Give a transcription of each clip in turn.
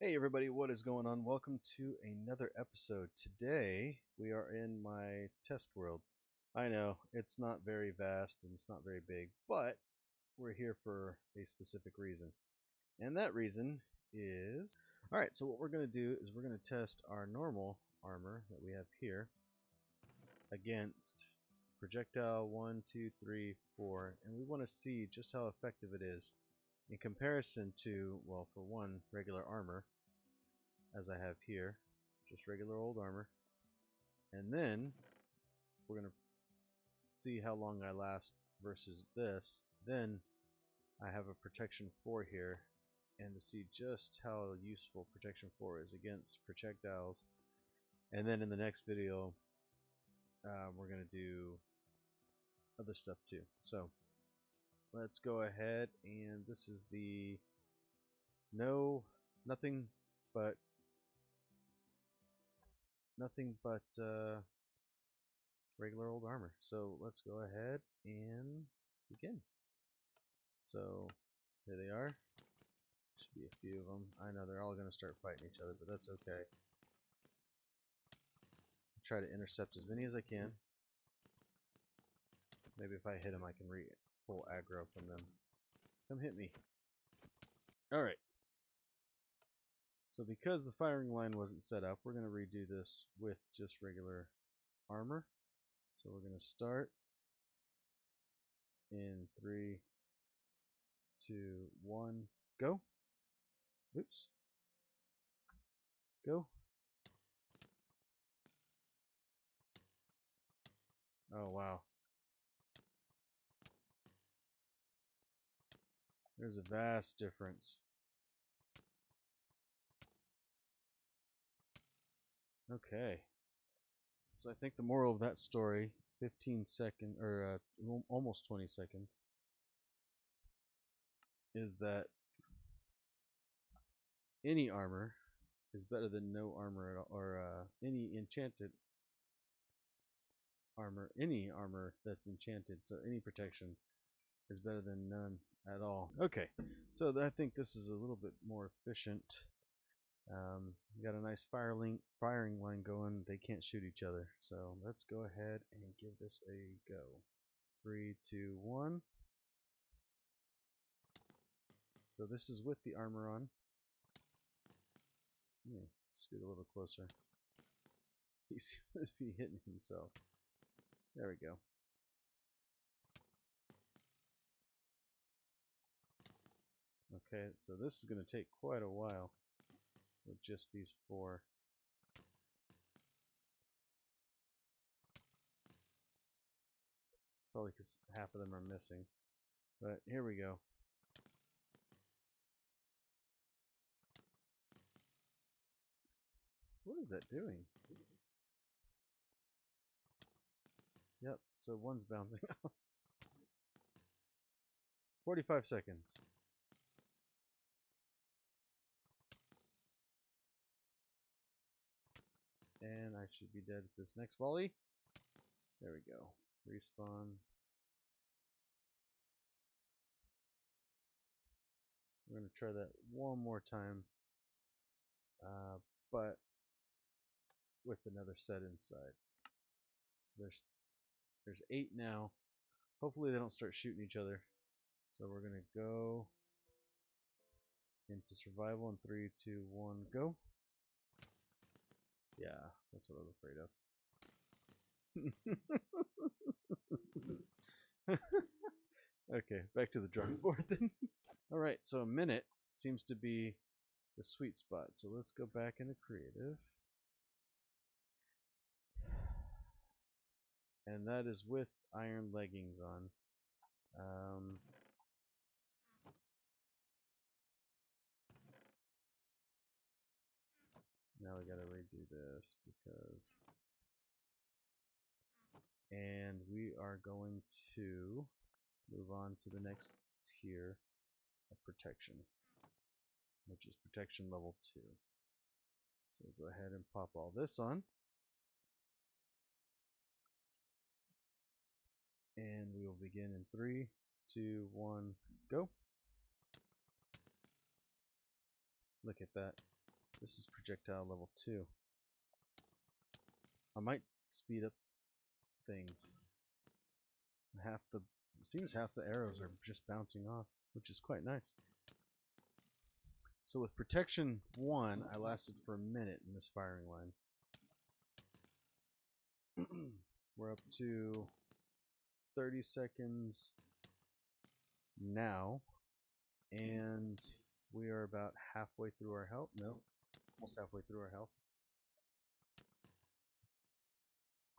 Hey everybody, what is going on? Welcome to another episode. Today we are in my test world. I know it's not very vast and it's not very big, but we're here for a specific reason. And that reason is... Alright, so what we're going to do is we're going to test our normal armor that we have here against Projectile 1, 2, 3, 4, and we want to see just how effective it is in comparison to, well, for one, regular armor, as I have here, just regular old armor, and then we're going to see how long I last versus this. Then I have a protection 4 here, and to see just how useful protection 4 is against projectiles. And then in the next video we're going to do other stuff too. So let's go ahead, and this is the nothing but regular old armor. So let's go ahead and begin. So here they are. Should be a few of them. I know they're all going to start fighting each other, but that's okay. Try to intercept as many as I can. Maybe if I hit them I can pull aggro from them. Come hit me. Alright. So because the firing line wasn't set up, we're going to redo this with just regular armor. So we're going to start in 3, 2, 1, go. Oops. Go. Oh wow. There's a vast difference. Okay. So I think the moral of that story, 15 seconds, or almost 20 seconds, is that any armor is better than no armor at all, or any enchanted armor, any armor that's enchanted, so any protection is better than none at all. Okay, so I think this is a little bit more efficient. We got a nice firing line going. They can't shoot each other, so let's go ahead and give this a go. 3, 2, 1. So this is with the armor on. Scoot a little closer. He seems to be hitting himself. There we go. Okay, so this is going to take quite a while with just these 4. Probably because half of them are missing. But here we go. What is that doing? Yep, so one's bouncing off. 45 seconds. And I should be dead at this next volley. There we go. Respawn. We're going to try that one more time. But with another set inside. So there's 8 now. Hopefully they don't start shooting each other. So we're going to go into survival in 3, 2, 1, go. Yeah, that's what I was afraid of. Okay, back to the drawing board then. Alright, so a minute seems to be the sweet spot. So let's go back into creative. And that is with iron leggings on. Now we gotta redo this because... And we are going to move on to the next tier of protection, which is protection level 2. So we'll go ahead and pop all this on. And we will begin in 3, 2, 1, go. Look at that. This is projectile level 2. I might speed up things. It seems half the arrows are just bouncing off, which is quite nice. So with protection 1, I lasted for a minute in this firing line. We're up to 30 seconds now, and we are about halfway through our health. No, almost halfway through our health.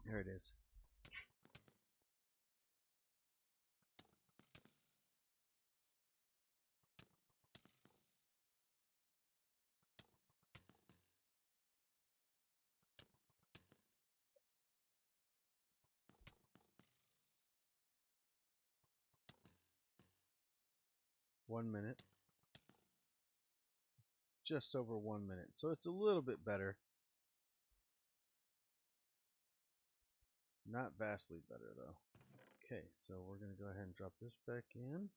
There it is. One minute. Just over 1 minute. So it's a little bit better. Not vastly better though. Okay, so we're going to go ahead and drop this back in.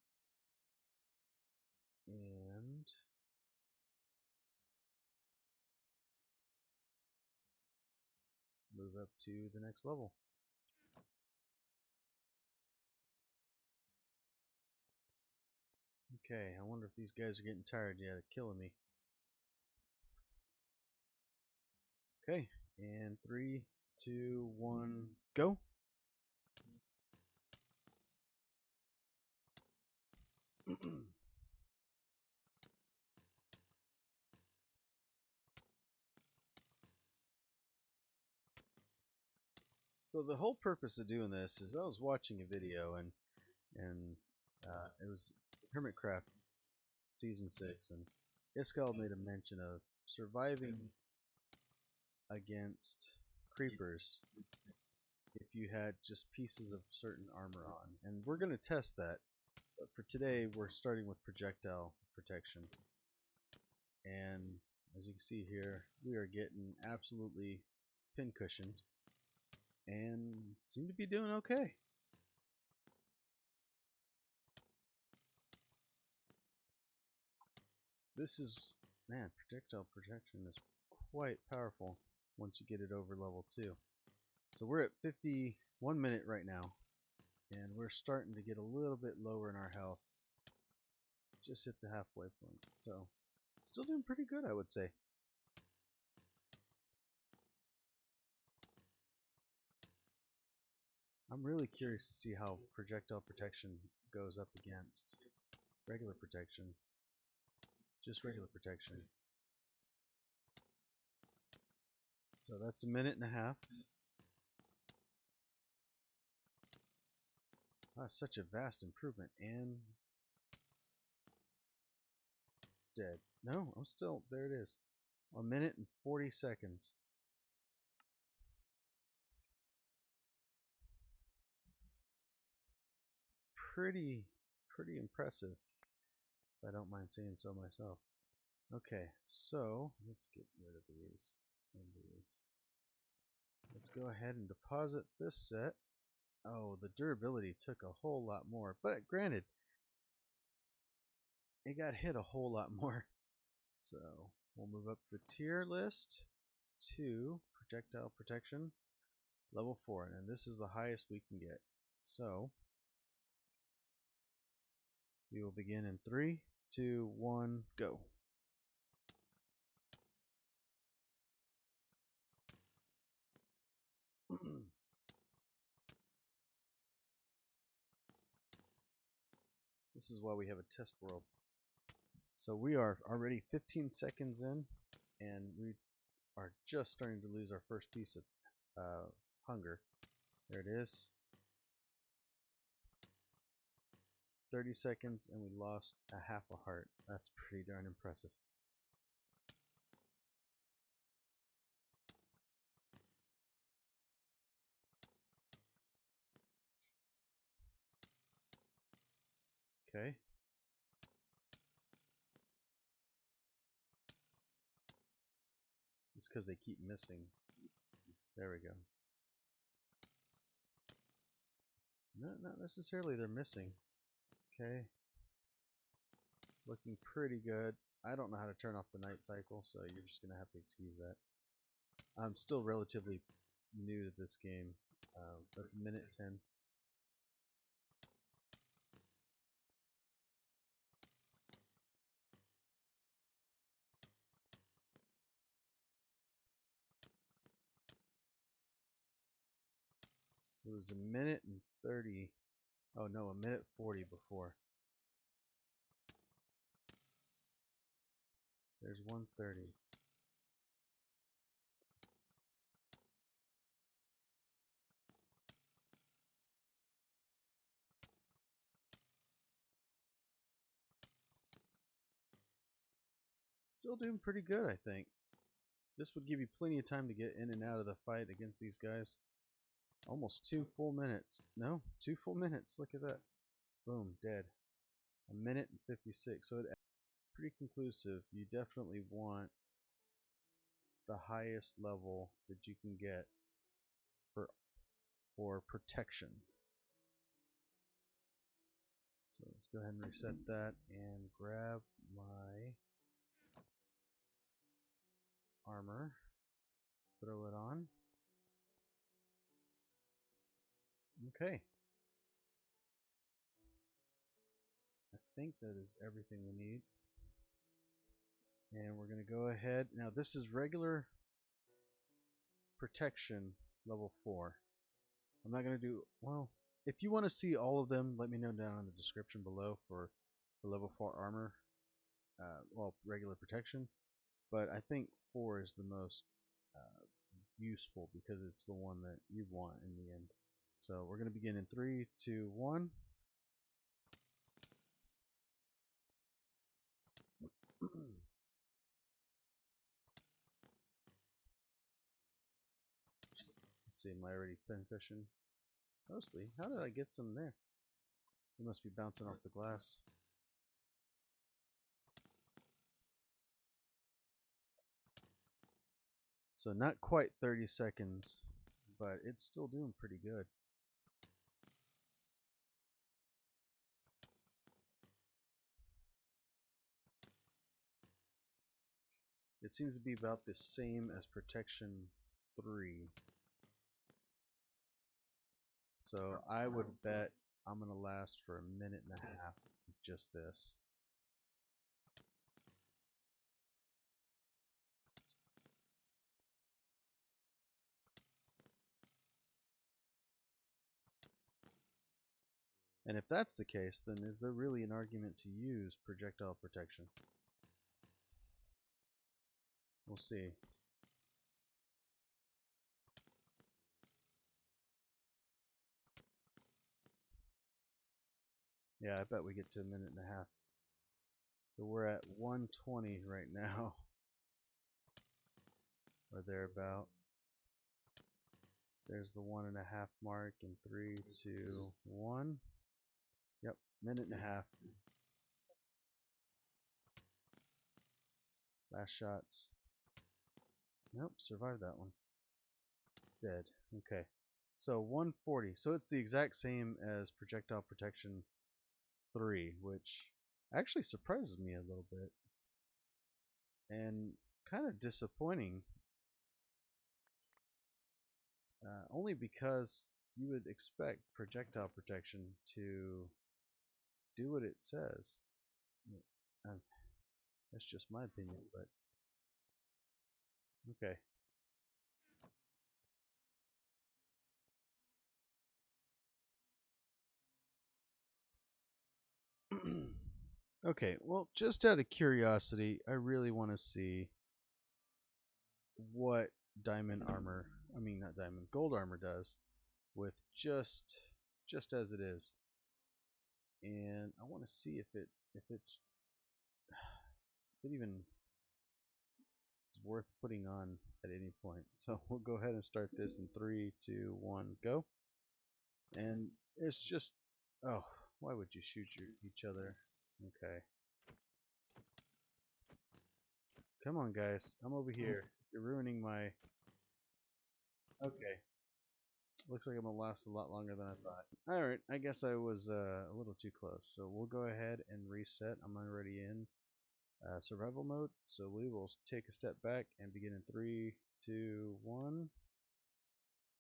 And move up to the next level. Okay, I wonder if these guys are getting tired yet of killing me. Okay, and 3, 2, 1, go. So the whole purpose of doing this is I was watching a video and it was Hermitcraft season 6, and Iskall made a mention of surviving against creepers if you had just pieces of certain armor on, and we're going to test that. But for today, we're starting with projectile protection, and as you can see here, we are getting absolutely pincushioned and seem to be doing okay. This is, man, projectile protection is quite powerful once you get it over level 2. So we're at 51 minute right now, and we're starting to get a little bit lower in our health. Just hit the halfway point. So still doing pretty good, I would say. I'm really curious to see how projectile protection goes up against regular protection. Just regular protection. So that's a minute and a half. That's such a vast improvement. And dead. No, I'm still, there it is. 1 minute and 40 seconds. Pretty impressive, if I don't mind saying so myself. Okay, so let's get rid of these. Let's go ahead and deposit this set. Oh, the durability took a whole lot more, but granted, it got hit a whole lot more. So we'll move up the tier list to projectile protection level 4, and this is the highest we can get. So we will begin in 3, 2, 1, go. This is why we have a test world. So we are already 15 seconds in, and we are just starting to lose our first piece of hunger. There it is. 30 seconds, and we lost a half a heart. That's pretty darn impressive. Okay. It's because they keep missing. There we go. No, not necessarily they're missing. Okay. Looking pretty good. I don't know how to turn off the night cycle, so you're just gonna have to excuse that. I'm still relatively new to this game. That's minute 10. It was a minute and 30. Oh no, a minute 40 before. There's 1:30. Still doing pretty good, I think. This would give you plenty of time to get in and out of the fight against these guys. Almost 2 full minutes. No, 2 full minutes. Look at that. Boom, dead. A minute and 56. So it's pretty conclusive. You definitely want the highest level that you can get for protection. So let's go ahead and reset that and grab my armor. Throw it on. Okay. I think that is everything we need. And we're going to go ahead. Now this is regular protection level 4. I'm not going to do, well, if you want to see all of them, let me know down in the description below for the level 4 armor, well, regular protection. But I think 4 is the most useful because it's the one that you want in the end. So we're going to begin in 3, 2, 1. Let's see, am I already pincushion? Mostly. How did I get some there? It must be bouncing off the glass. So not quite 30 seconds, but it's still doing pretty good. It seems to be about the same as protection 3. So I would bet I'm going to last for a minute and a half with just this. And if that's the case, then is there really an argument to use projectile protection? We'll see. Yeah, I bet we get to a minute and a half. So we're at 120 right now, or thereabout. There's the 1.5 mark in 3, 2, 1. Yep, minute and a half. Last shots. Nope, survived that one. Dead. Okay. So 140. So it's the exact same as Projectile Protection 3, which actually surprises me a little bit. And kind of disappointing. Only because you would expect Projectile Protection to do what it says. Uh, that's just my opinion, but okay. Okay, well, just out of curiosity, I really want to see what diamond armor, I mean not diamond, gold armor does with just as it is. And I want to see if it even is worth putting on at any point. So we'll go ahead and start this in 3, 2, 1, go. And it's just, oh, why would you shoot each other? Okay. Come on, guys. I'm over here. You're ruining my... Okay. Looks like I'm going to last a lot longer than I thought. Alright, I guess I was a little too close. So we'll go ahead and reset. I'm already in. survival mode. So we will take a step back and begin in 3, 2, 1.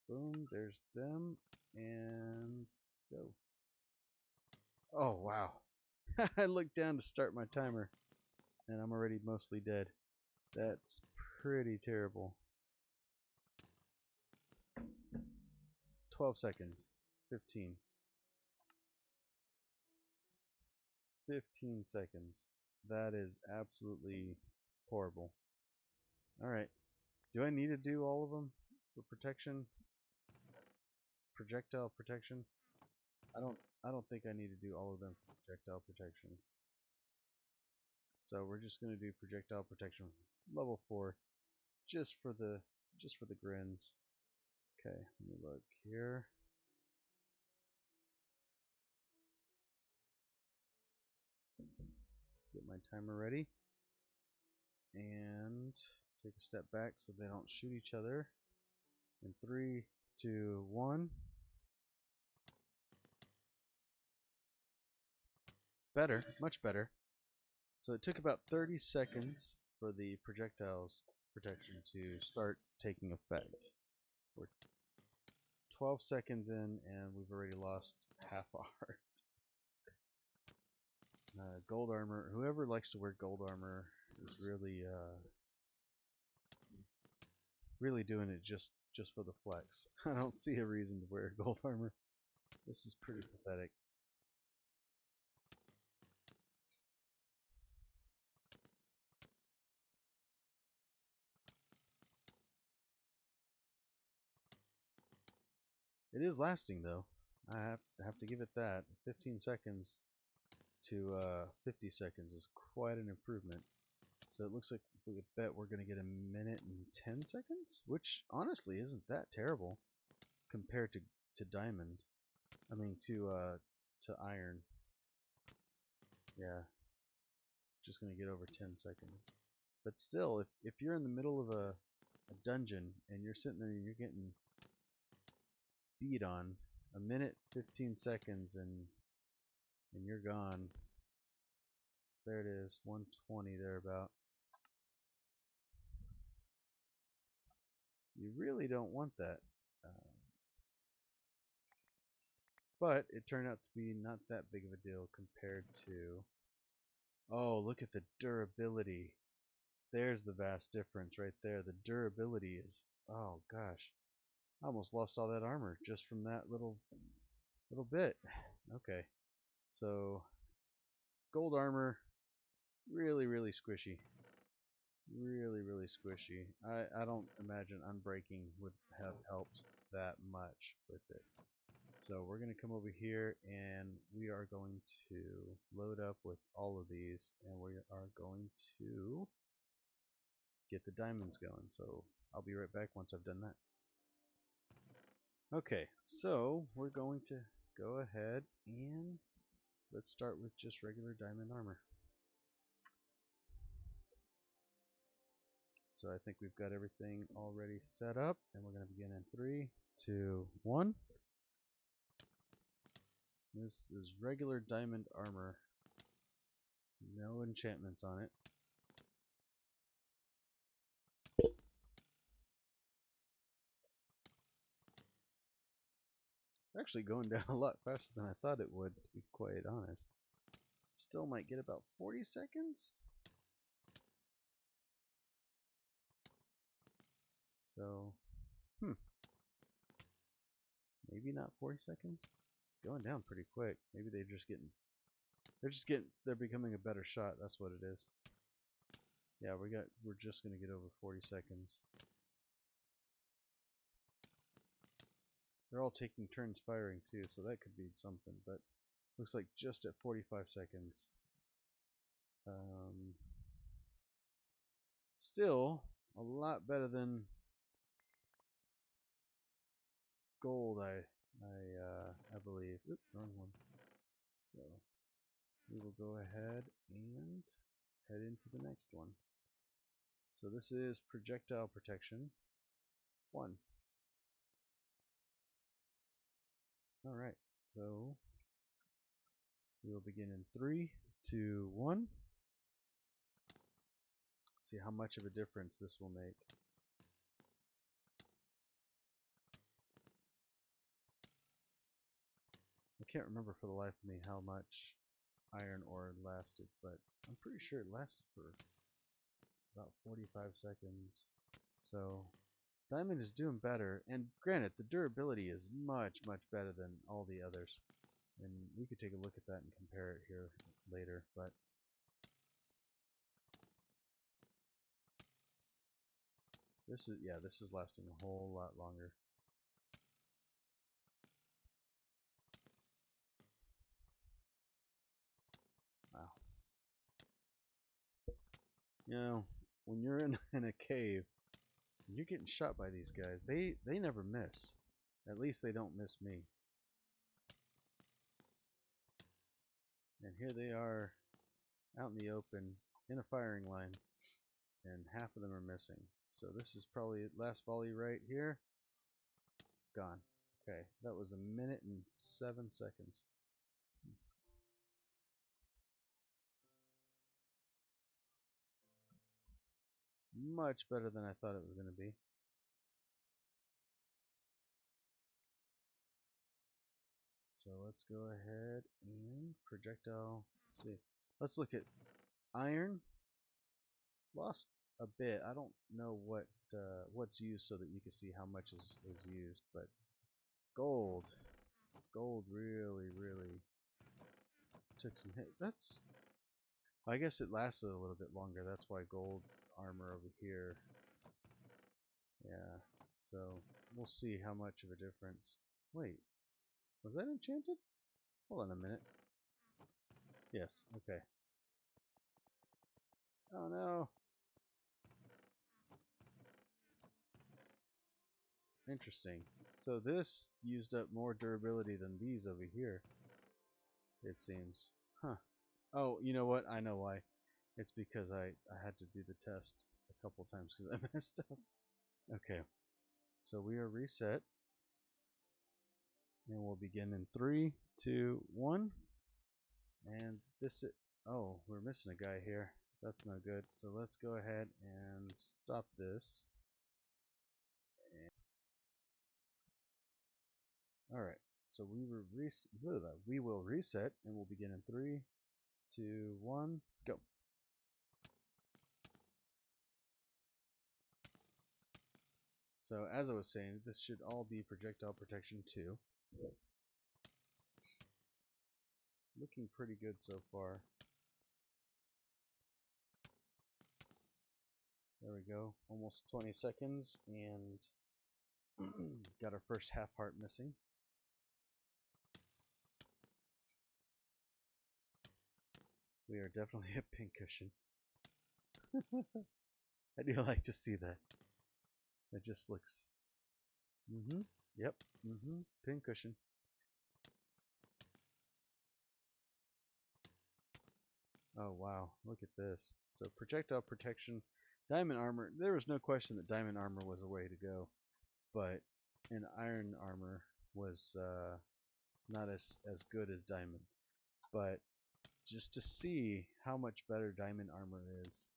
Boom, there's them, and go. Oh, wow. I looked down to start my timer, and I'm already mostly dead. That's pretty terrible. 12 seconds. 15. 15 seconds. That is absolutely horrible. Alright. Do I need to do all of them for protection? Projectile protection? I don't think I need to do all of them for projectile protection. So we're just gonna do projectile protection level 4 just for the grins. Okay, let me look here. Get my timer ready. And take a step back so they don't shoot each other. In 3, 2, 1. Better, much better. So it took about 30 seconds for the projectiles protection to start taking effect. We're 12 seconds in and we've already lost half our heart. Gold armor, whoever likes to wear gold armor is really doing it just for the flex. I don't see a reason to wear gold armor. This is pretty pathetic. It is lasting though. I have to give it that. 15 seconds to 50 seconds is quite an improvement. So it looks like we could bet we're going to get a minute and 10 seconds, which honestly isn't that terrible compared to diamond. I mean to iron. Yeah, just going to get over 10 seconds. But still, if you're in the middle of a dungeon and you're sitting there and you're getting beat on, a minute 15 seconds and you're gone. There it is, 120 thereabout. You really don't want that. But it turned out to be not that big of a deal compared to... Oh, look at the durability. There's the vast difference right there. The durability is... Oh, gosh. I almost lost all that armor just from that little bit. Okay. So, gold armor, really squishy. Really squishy. I don't imagine unbreaking would have helped that much with it. So we're going to come over here and we are going to load up with all of these and we are going to get the diamonds going. So I'll be right back once I've done that. Okay, so we're going to go ahead and let's start with just regular diamond armor. So I think we've got everything already set up and we're going to begin in 3, 2, 1. This is regular diamond armor. No enchantments on it. Actually going down a lot faster than I thought it would, to be quite honest. Still might get about 40 seconds. So, maybe not 40 seconds. It's going down pretty quick. Maybe they're becoming a better shot. That's what it is. Yeah, we're just gonna get over 40 seconds. They're all taking turns firing too, so that could be something, but looks like just at 45 seconds. Still a lot better than gold, I believe. Oops, wrong one. So we will go ahead and head into the next one. So this is Projectile Protection 1. Alright, so we will begin in 3, 2, 1. See how much of a difference this will make. I can't remember for the life of me how much iron ore lasted, but I'm pretty sure it lasted for about 45 seconds. So diamond is doing better, and granted, the durability is much, much better than all the others. And we could take a look at that and compare it here later, but this is lasting a whole lot longer. Wow. You know, when you're in a cave, you're getting shot by these guys. They never miss. At least they don't miss me. And here they are out in the open in a firing line, and half of them are missing. So this is probably last volley right here. Gone. Okay, that was 1 minute and 7 seconds. Much better than I thought it was going to be. So let's go ahead and projectile. Let's see. Let's look at iron. Lost a bit. I don't know what's used so that you can see how much is used, but gold. Gold really took some hit. I guess it lasted a little bit longer. That's why gold armor over here. Yeah. So we'll see how much of a difference. Wait, was that enchanted? Hold on a minute. Yes. Okay. Oh no. Interesting. So this used up more durability than these over here, it seems. Huh. Oh, you know what? I know why. It's because I had to do the test a couple times because I messed up. Okay. So we are reset. And we'll begin in 3, 2, 1. And this is, oh, we're missing a guy here. That's no good. So let's go ahead and stop this. Alright. So we will reset and we'll begin in 3, 2, 1, go. So as I was saying, this should all be projectile protection 2. Looking pretty good so far. There we go. Almost 20 seconds and got our first half heart missing. We are definitely a pincushion. I do like to see that. It just looks. Yep. Pincushion. Oh wow, look at this. So projectile protection, diamond armor. There was no question that diamond armor was the way to go, but an iron armor was not as good as diamond. But just to see how much better diamond armor is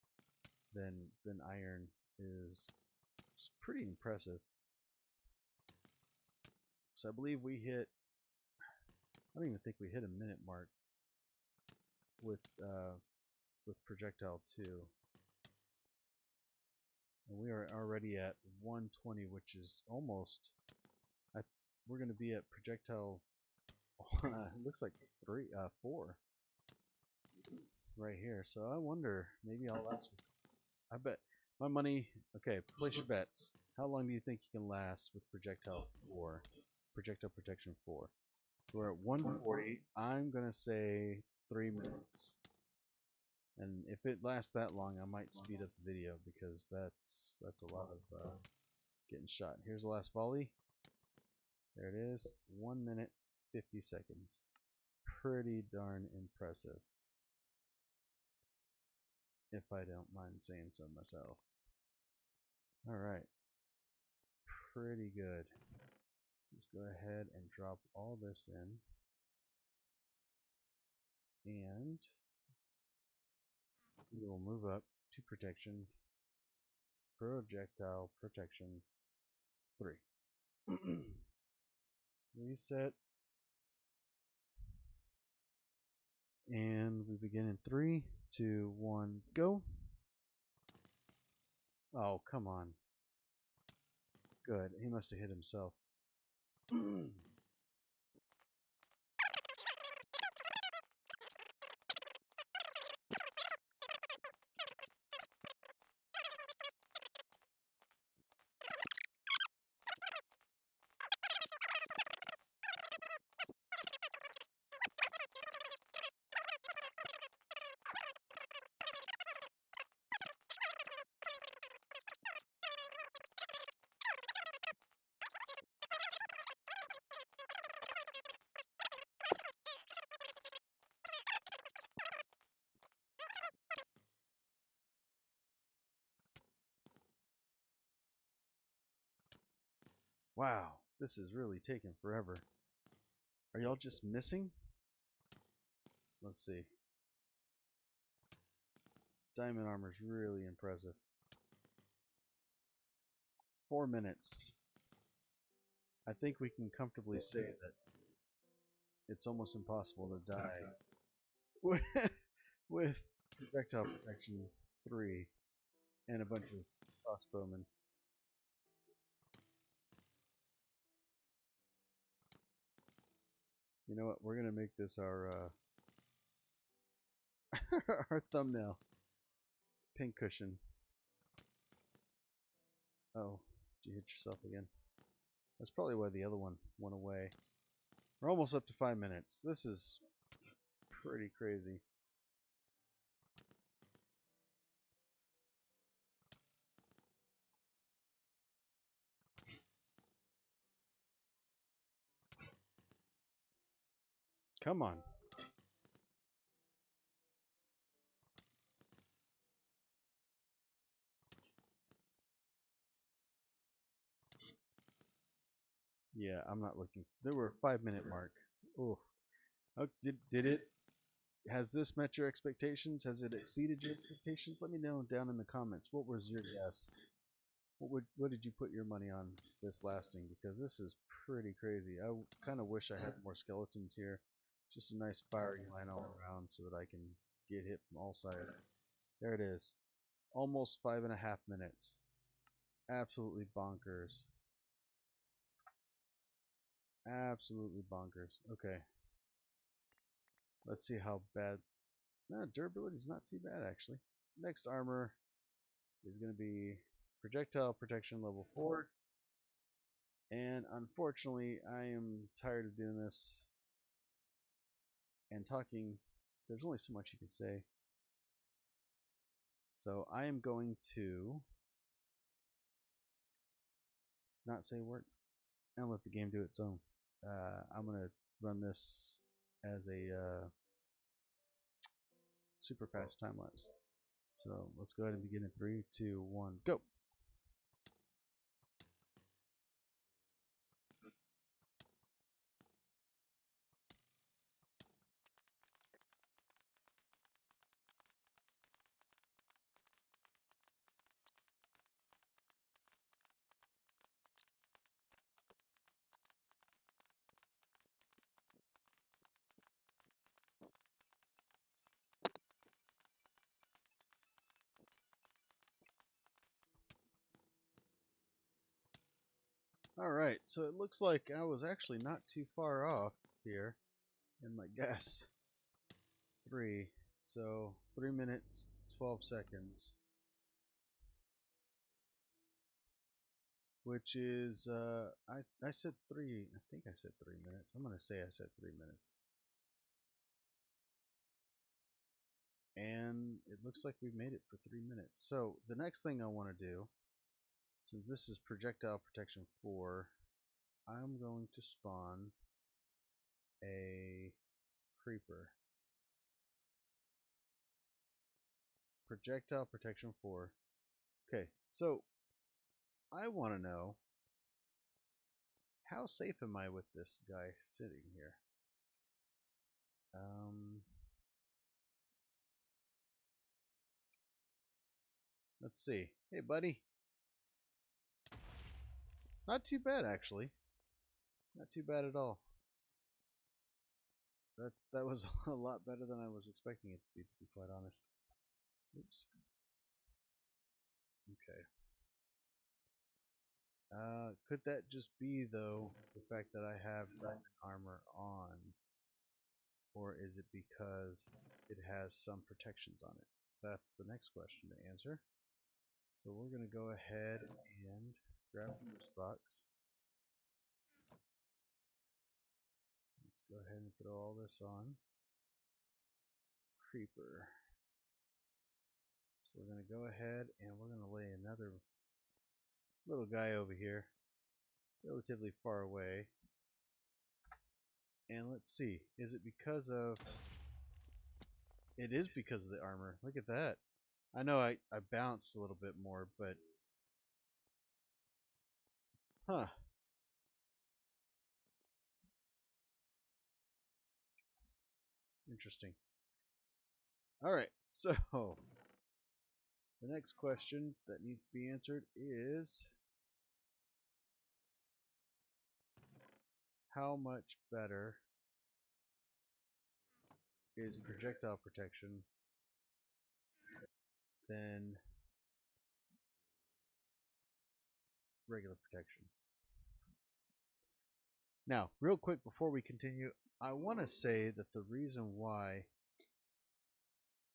than iron is pretty impressive. So I believe we hit. I don't even think we hit a minute mark with projectile 2. And we are already at 120, which is almost. We're going to be at projectile. It looks like 4 right here. So I wonder, maybe I'll last. I bet my money. Okay, place your bets. How long do you think you can last with projectile 4? Projectile protection 4. So we're at 140. I'm gonna say 3 minutes. And if it lasts that long, I might speed up the video because that's a lot of getting shot. Here's the last volley. There it is. 1 minute 50 seconds. Pretty darn impressive, if I don't mind saying so myself. Alright. Pretty good. Let's go ahead and drop all this in. And we will move up to protection Projectile Protection 3. Reset. And we begin in 3, 2, 1, go. Oh, come on. Good. He must have hit himself. Wow, this is really taking forever. Are y'all just missing? Let's see. Diamond armor is really impressive. 4 minutes. I think we can comfortably say that it's almost impossible to die with Projectile Protection 3 and a bunch of crossbowmen. You know what? We're gonna make this our our thumbnail. Pink cushion. Oh, did you hit yourself again? That's probably why the other one went away. We're almost up to 5 minutes. This is pretty crazy. Come on. Yeah, I'm not looking. There were a 5 minute mark. Oh, did it? Has this met your expectations? Has it exceeded your expectations? Let me know down in the comments. What was your guess? What did you put your money on this lasting? Because this is pretty crazy. I kind of wish I had more skeletons here. Just a nice firing line all around so that I can get hit from all sides. There it is. Almost 5.5 minutes. Absolutely bonkers. Absolutely bonkers. Okay. Let's see how bad. No, durability is not too bad actually. Next armor is going to be Projectile Protection level 4. And unfortunately, I am tired of doing this and talking. There's only so much you can say. So I am going to not say a word and let the game do its own. I'm going to run this as a super fast time lapse. So let's go ahead and begin in 3, 2, 1, go. Alright, so it looks like I was actually not too far off here in my guess. 3. So 3 minutes, 12 seconds. Which is, I said 3, I think I said 3 minutes. I'm going to say I said 3 minutes. And it looks like we've made it for 3 minutes. So the next thing I want to do, since this is Projectile Protection 4, I'm going to spawn a creeper. Projectile Protection 4. Okay, so I want to know, how safe am I with this guy sitting here? Let's see. Hey, buddy. Not too bad, actually. Not too bad at all. That was a lot better than I was expecting it to be quite honest. Oops. Okay. Could that just be, though, the fact that I have diamond armor on? Or is it because it has some protections on it? That's the next question to answer. So we're going to go ahead and grab from this box. Let's go ahead and throw all this on. Creeper. So we're going to go ahead and we're going to lay another little guy over here, relatively far away. And let's see, is it because of... It is because of the armor. Look at that. I know I bounced a little bit more, but... Huh. Interesting. Alright, so... The next question that needs to be answered is... How much better is projectile protection than regular protection? Now, real quick before we continue, I want to say that the reason why...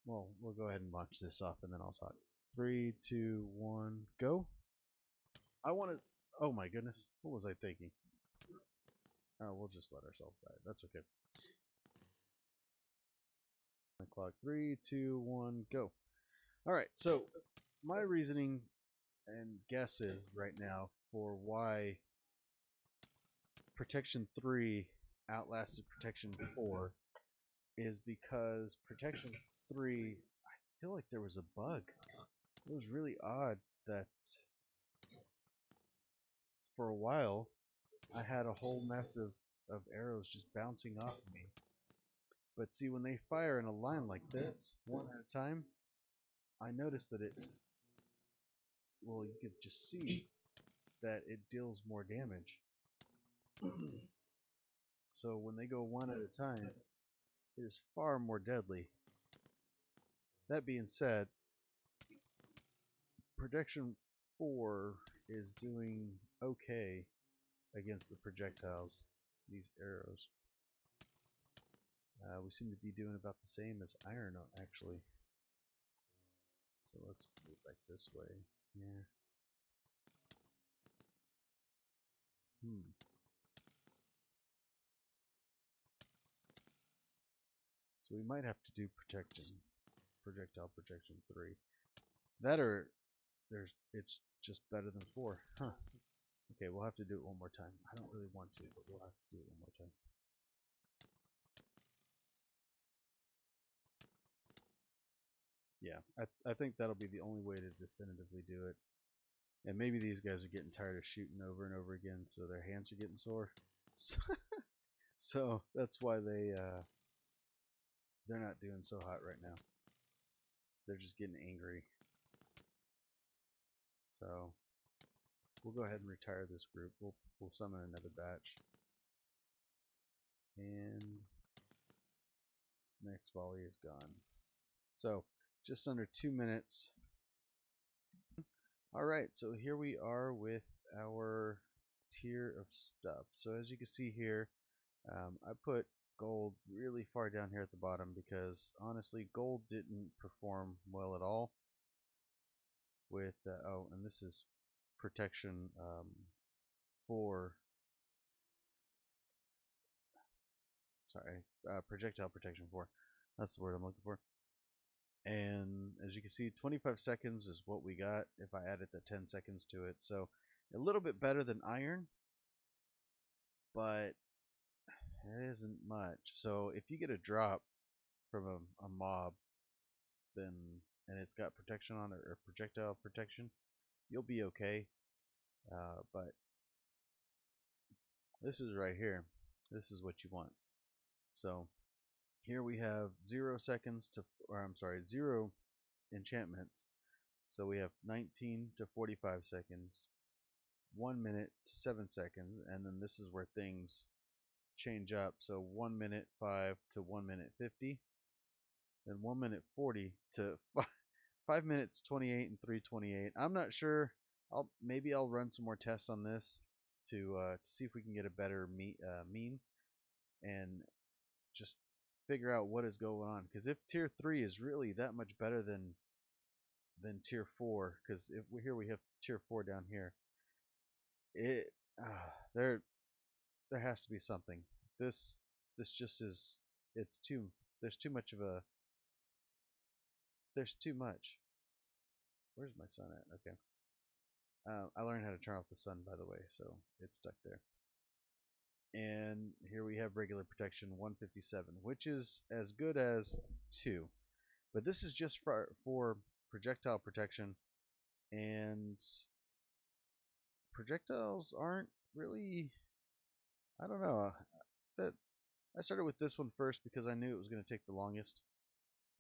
Well, we'll go ahead and launch this off and then I'll talk. 3, 2, 1, go. I want to... Oh my goodness, what was I thinking? Oh, we'll just let ourselves die. That's okay. Clock. 3, 2, 1, go. Alright, so my reasoning and guesses right now for why Protection 3 outlasted Protection 4 is because Protection 3, I feel like there was a bug. It was really odd that for a while I had a whole mess of arrows just bouncing off of me. But see, when they fire in a line like this, one at a time, I noticed that it, well, you could just see that it deals more damage. So when they go one at a time, it is far more deadly. That being said, Protection 4 is doing okay against the projectiles, these arrows. We seem to be doing about the same as iron, actually. So let's move back this way. Yeah. So we might have to do projectile protection 3. That or it's just better than 4. Huh. Okay, we'll have to do it one more time. I don't really want to, but we'll have to do it one more time. Yeah, I think that'll be the only way to definitively do it. And maybe these guys are getting tired of shooting over and over again, so their hands are getting sore. So that's why they're not doing so hot right now. They're just getting angry. So we'll go ahead and retire this group. We'll summon another batch. And next volley is gone. So just under 2 minutes. Alright, so here we are with our tier of stuff. So as you can see here, I put gold really far down here at the bottom because honestly gold didn't perform well at all with oh, and this is protection for projectile protection 4. That's the word I'm looking for. And as you can see, 25 seconds is what we got if I added the 10 seconds to it. So a little bit better than iron, but it isn't much. So if you get a drop from a mob, then and it's got protection on it or projectile protection, you'll be okay. But this is right here. This is what you want. So here we have 0 seconds to, or I'm sorry, 0 enchantments. So we have 19 to 45 seconds. 1 minute to 7 seconds, and then this is where things change up. So 1 minute 5 to 1 minute 50, then 1 minute 40 to 5 minutes 28 and 3:28. I'm not sure. Maybe I'll run some more tests on this to see if we can get a better mean and just figure out what is going on. Because if tier 3 is really that much better than tier 4, because if we here we have tier 4 down here, it there has to be something. This just is, it's too, there's too much of a, there's too much. Where's my sun at? Okay. I learned how to turn off the sun, by the way, so it's stuck there. And here we have regular protection 157, which is as good as 2. But this is just for projectile protection, and projectiles aren't really, I don't know. That I started with this one first because I knew it was going to take the longest.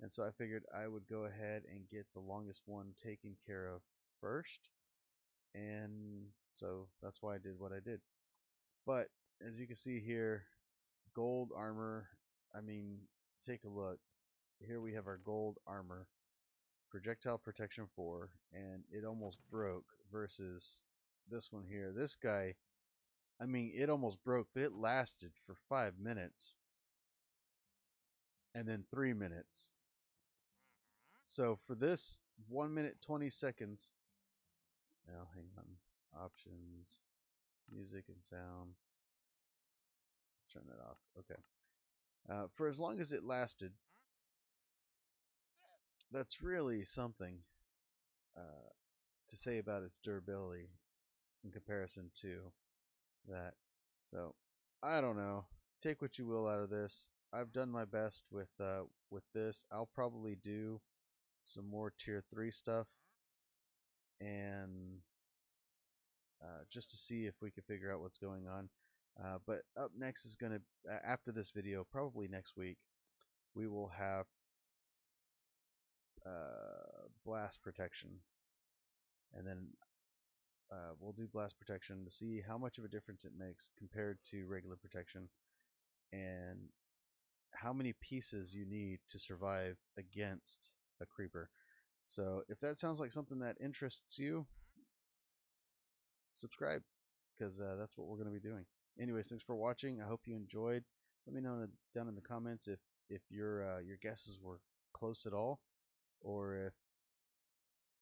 And so I figured I would go ahead and get the longest one taken care of first. And so that's why I did what I did. But as you can see here, gold armor, I mean, take a look. Here we have our gold armor, projectile protection 4, and it almost broke versus this one here. This guy, I mean, it almost broke, but it lasted for 5 minutes and then 3 minutes. So for this 1 minute 20 seconds, now hang on, options, music and sound. Let's turn that off. Okay. For as long as it lasted, that's really something to say about its durability in comparison to that. So I don't know. Take what you will out of this. I've done my best with this. I'll probably do some more tier 3 stuff, and just to see if we can figure out what's going on. But up next is going to, after this video, probably next week, we will have blast protection, and then we'll do blast protection to see how much of a difference it makes compared to regular protection, and how many pieces you need to survive against a creeper. So if that sounds like something that interests you, subscribe, because that's what we're going to be doing. Anyways, thanks for watching. I hope you enjoyed. Let me know down in the comments if your guesses were close at all, or if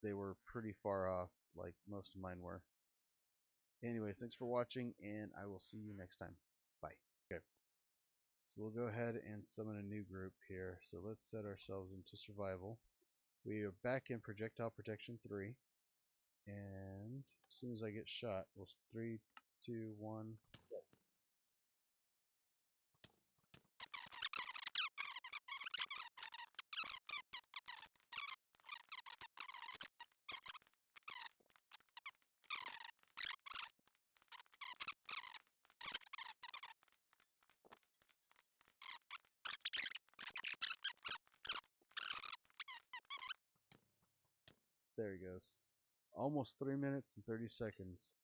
they were pretty far off, like most of mine were. Anyways, thanks for watching, and I will see you next time. Bye. Okay. So we'll go ahead and summon a new group here. So let's set ourselves into survival. We are back in Projectile Protection 3. And as soon as I get shot, we'll 3, 2, 1, go. There he goes. Almost 3 minutes and 30 seconds.